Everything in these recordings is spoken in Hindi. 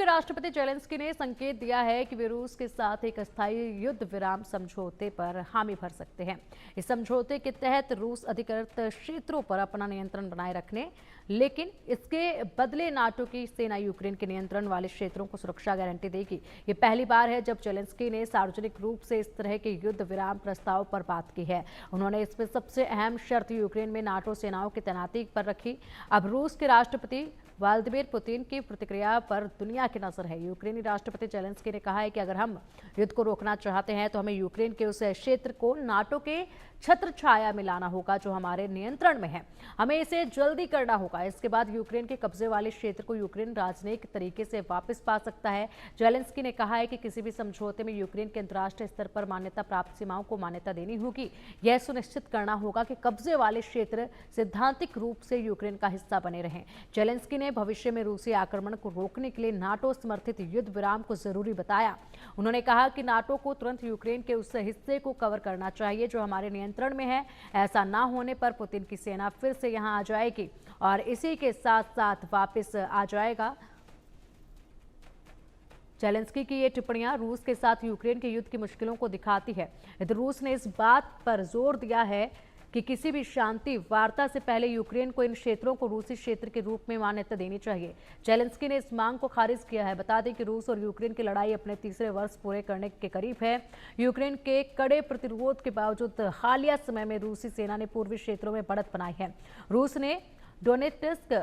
राष्ट्रपति जेलेंस्की ने संकेत दिया है कि वे रूस के साथ एक अस्थायी युद्ध विराम समझौते पर हामी भर सकते हैं। इस समझौते के तहत रूस अधिकृत क्षेत्रों पर अपना नियंत्रण बनाए रखने, लेकिन इसके बदले नाटो की सेना यूक्रेन के नियंत्रण वाले क्षेत्रों को सुरक्षा गारंटी देगी। ये पहली बार है जब जेलेंस्की ने सार्वजनिक रूप से इस तरह के युद्ध विराम प्रस्ताव पर बात की है। उन्होंने इसमें सबसे अहम शर्त यूक्रेन में नाटो सेनाओं की तैनाती पर रखी। अब रूस के राष्ट्रपति व्लादिमीर पुतिन की प्रतिक्रिया पर दुनिया की नजर है। यूक्रेनी राष्ट्रपति जेलेंस्की ने कहा है कि अगर हम युद्ध को रोकना चाहते हैं तो हमें यूक्रेन के उस क्षेत्र को नाटो के छत्र छाया में लाना होगा जो हमारे नियंत्रण में है। हमें इसे जल्दी करना होगा। इसके बाद यूक्रेन के कब्जे वाले क्षेत्र को यूक्रेन राजनयिक तरीके से वापस पा सकता है। जेलेंस्की ने कहा है कि किसी भी समझौते में यूक्रेन के अंतर्राष्ट्रीय स्तर पर मान्यता प्राप्त सीमाओं को मान्यता देनी होगी। यह सुनिश्चित करना होगा कि कब्जे वाले क्षेत्र सैद्धांतिक रूप से यूक्रेन का हिस्सा बने रहें। जेलेंस्की ने भविष्य में रूसी आक्रमण को रोकने के लिए नाटो समर्थित युद्ध विराम को जरूरी बताया। उन्होंने कहा कि नाटो को तुरंत यूक्रेन के उस हिस्से को कवर करना चाहिए जो हमारे नियंत्रण में है। ऐसा ना होने पर पुतिन की सेना फिर से यहां आ जाएगी और इसी के साथ साथ वापस आ जाएगा। जेलेंस्की की ये टिप्पणियां रूस के साथ यूक्रेन के युद्ध की मुश्किलों को दिखाती है। रूस ने इस बात पर जोर दिया है कि किसी भी शांति वार्ता से पहले यूक्रेन को इन क्षेत्रों को रूसी क्षेत्र के रूप में मान्यता देनी चाहिए। जेलेंस्की ने इस मांग को खारिज किया है। बता दें कि रूस और यूक्रेन की लड़ाई अपने तीसरे वर्ष पूरे करने के करीब है। यूक्रेन के कड़े प्रतिरोध के बावजूद हालिया समय में रूसी सेना ने पूर्वी क्षेत्रों में बढ़त बनाई है। रूस ने डोनेत्स्क,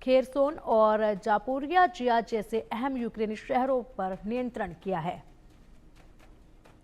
खेरसोन और जापोरिया जिया जैसे अहम यूक्रेनी शहरों पर नियंत्रण किया है।